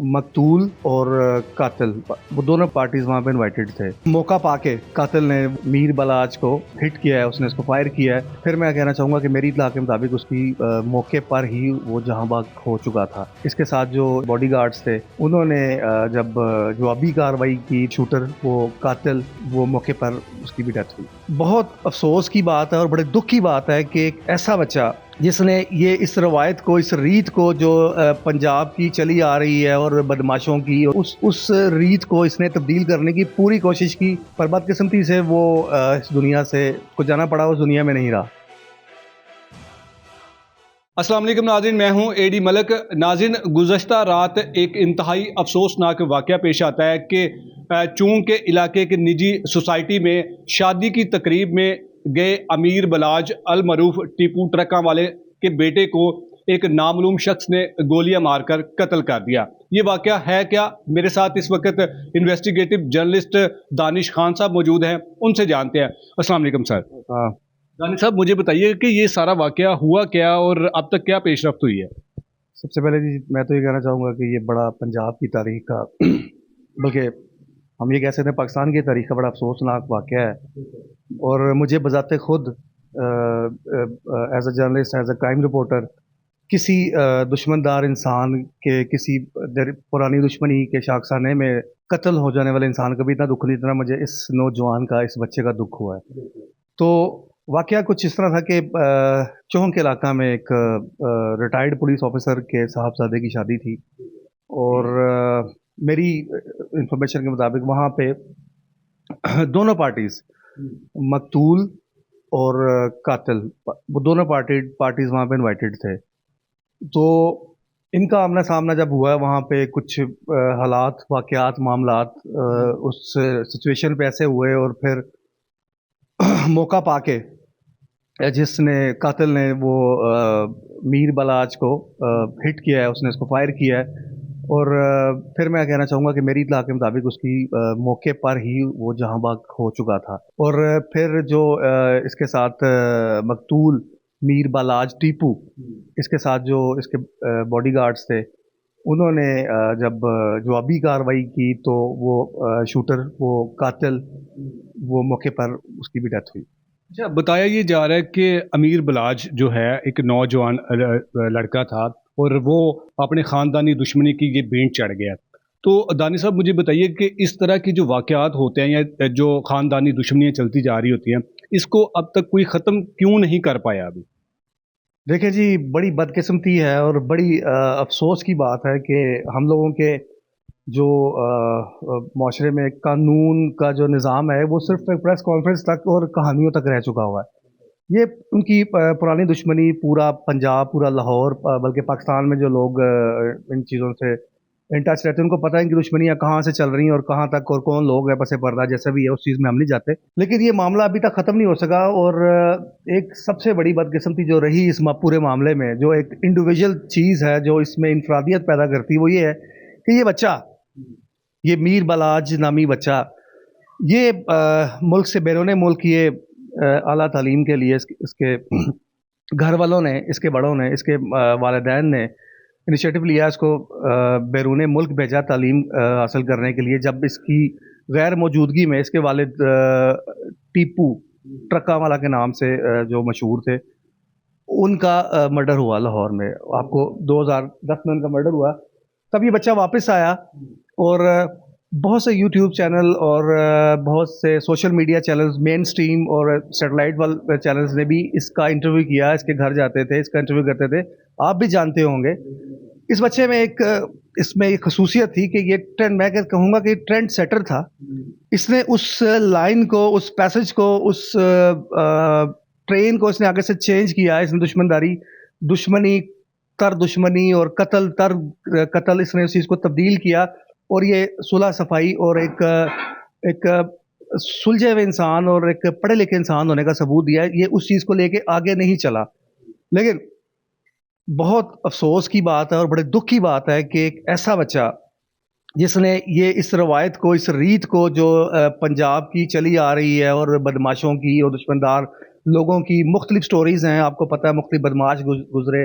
مقتول اور قاتل وہ دونوں پارٹیز وہاں پہ انوائٹڈ تھے۔ موقع پا کے قاتل نے میر بلاج کو ہٹ کیا ہے، اس نے اس کو فائر کیا ہے۔ پھر میں کہنا چاہوں گا کہ میری اطلاع کے مطابق اس کی موقع پر ہی وہ جہاں بھاگ ہو چکا تھا۔ اس کے ساتھ جو باڈی گارڈز تھے انہوں نے جب جوابی کارروائی کی، شوٹر وہ قاتل وہ موقع پر اس کی بھی ڈیتھ ہوئی۔ بہت افسوس کی بات ہے اور بڑے دکھ کی بات ہے کہ ایک ایسا بچہ جس نے یہ اس روایت کو، اس ریت کو جو پنجاب کی چلی آ رہی ہے اور بدماشوں کی، اس ریت کو اس نے تبدیل کرنے کی پوری کوشش کی، پر بدقسمتی سے وہ اس دنیا سے کو جانا پڑا، اس دنیا میں نہیں رہا۔ السلام علیکم ناظرین، میں ہوں اے ڈی ملک۔ ناظرین، گزشتہ رات ایک انتہائی افسوسناک واقعہ پیش آتا ہے کہ چونکہ علاقے کے نجی سوسائٹی میں شادی کی تقریب میں گئے امیر بلاج المعروف ٹیپو ٹرکاں والے کے بیٹے کو ایک نامعلوم شخص نے گولیاں مار کر قتل کر دیا۔ یہ واقعہ ہے کیا؟ میرے ساتھ اس وقت انویسٹیگیٹو جرنلسٹ دانش خان صاحب موجود ہیں، ان سے جانتے ہیں۔ السلام علیکم سر۔ دانش صاحب، مجھے بتائیے کہ یہ سارا واقعہ ہوا کیا اور اب تک کیا پیش رفت ہوئی ہے؟ سب سے پہلے جی میں تو یہ کہنا چاہوں گا کہ یہ بڑا پنجاب کی تاریخ کا بلکہ ہم یہ کہہ سکتے ہیں پاکستان کی تاریخ کا بڑا افسوسناک واقعہ ہے، اور مجھے بذات خود as a journalist, as a crime reporter, کسی دشمندار انسان کے، کسی پرانی دشمنی کے شاخسانے میں قتل ہو جانے والے انسان کا بھی اتنا دکھ نہیں اتنا مجھے اس نوجوان کا، اس بچے کا دکھ ہوا ہے۔ تو واقعہ کچھ اس طرح تھا کہ چونک کے علاقہ میں ایک ریٹائرڈ پولیس آفیسر کے صاحبزادے کی شادی تھی، اور میری انفارمیشن کے مطابق وہاں پہ دونوں پارٹیز، مقتول اور قاتل، وہ دونوں پارٹیز وہاں پہ انوائٹڈ تھے۔ تو ان کا آمنا سامنا جب ہوا ہے وہاں پہ، کچھ حالات، واقعات، معاملات اس سچویشن پہ ایسے ہوئے، اور پھر موقع پا کے جس نے قاتل نے وہ میر بلاج کو ہٹ کیا ہے، اس نے اس کو فائر کیا ہے، اور پھر میں کہنا چاہوں گا کہ میری اطلاع کے مطابق اس کی موقع پر ہی وہ جہاں بھاگ ہو چکا تھا۔ اور پھر جو اس کے ساتھ مقتول میر بلاج ٹیپو، اس کے ساتھ جو اس کے باڈی گارڈز تھے انہوں نے جب جوابی کارروائی کی تو وہ شوٹر وہ قاتل وہ موقع پر اس کی بھی ڈیتھ ہوئی۔ اچھا، بتایا یہ جا رہا ہے کہ امیر بلاج جو ہے ایک نوجوان لڑکا تھا اور وہ اپنے خاندانی دشمنی کی یہ بینٹ چڑھ گیا۔ تو دانش صاحب مجھے بتائیے کہ اس طرح کی جو واقعات ہوتے ہیں یا جو خاندانی دشمنیاں چلتی جا رہی ہوتی ہیں، اس کو اب تک کوئی ختم کیوں نہیں کر پایا ابھی؟ دیکھیں جی، بڑی بدقسمتی ہے اور بڑی افسوس کی بات ہے کہ ہم لوگوں کے جو معاشرے میں قانون کا جو نظام ہے وہ صرف پریس کانفرنس تک اور کہانیوں تک رہ چکا ہوا ہے۔ یہ ان کی پرانی دشمنی پورا پنجاب، پورا لاہور، بلکہ پاکستان میں جو لوگ ان چیزوں سے ان ٹچ رہتے ہیں ان کو پتہ ہے ان کی دشمنیاں کہاں سے چل رہی ہیں اور کہاں تک، اور کون لوگ ہیں پس پردہ، جیسا بھی ہے اس چیز میں ہم نہیں جاتے، لیکن یہ معاملہ ابھی تک ختم نہیں ہو سکا۔ اور ایک سب سے بڑی بدقسمتی جو رہی اس پورے معاملے میں، جو ایک انڈیویجول چیز ہے جو اس میں انفرادیت پیدا کرتی، وہ یہ ہے کہ یہ بچہ، یہ میر بلاج نامی بچہ، یہ ملک سے بیرون ملک یہ اعلیٰ تعلیم کے لیے اس کے گھر والوں نے، اس کے بڑوں نے، اس کے والدین نے انیشیٹو لیا، اس کو بیرون ملک بھیجا تعلیم حاصل کرنے کے لیے۔ جب اس کی غیر موجودگی میں اس کے والد ٹیپو ٹرکاں والا کے نام سے جو مشہور تھے، ان کا مرڈر ہوا لاہور میں۔ آپ کو 2010 میں ان کا مرڈر ہوا، تب یہ بچہ واپس آیا، اور بہت سے یوٹیوب چینل اور بہت سے سوشل میڈیا چینلز، مین سٹریم اور سیٹلائٹ والے چینلز نے بھی اس کا انٹرویو کیا، اس کے گھر جاتے تھے، اس کا انٹرویو کرتے تھے۔ آپ بھی جانتے ہوں گے اس بچے میں اس میں ایک خصوصیت تھی کہ یہ ٹرینڈ، میں کہوں گا کہ ٹرینڈ سیٹر تھا۔ اس نے اس لائن کو، اس پیسج کو، اس ٹرین کو اس نے آگے سے چینج کیا۔ اس نے دشمنی تر دشمنی اور قتل تر قتل، اس نے اس چیز کو تبدیل کیا، اور یہ صلح صفائی اور ایک سلجھے ہوئے انسان اور ایک پڑھے لکھے انسان ہونے کا ثبوت دیا ہے۔ یہ اس چیز کو لے کے آگے نہیں چلا، لیکن بہت افسوس کی بات ہے اور بڑے دکھ کی بات ہے کہ ایک ایسا بچہ جس نے یہ اس روایت کو، اس ریت کو جو پنجاب کی چلی آ رہی ہے اور بدماشوں کی اور دشمندار لوگوں کی مختلف سٹوریز ہیں، آپ کو پتہ ہے مختلف بدماش گزرے،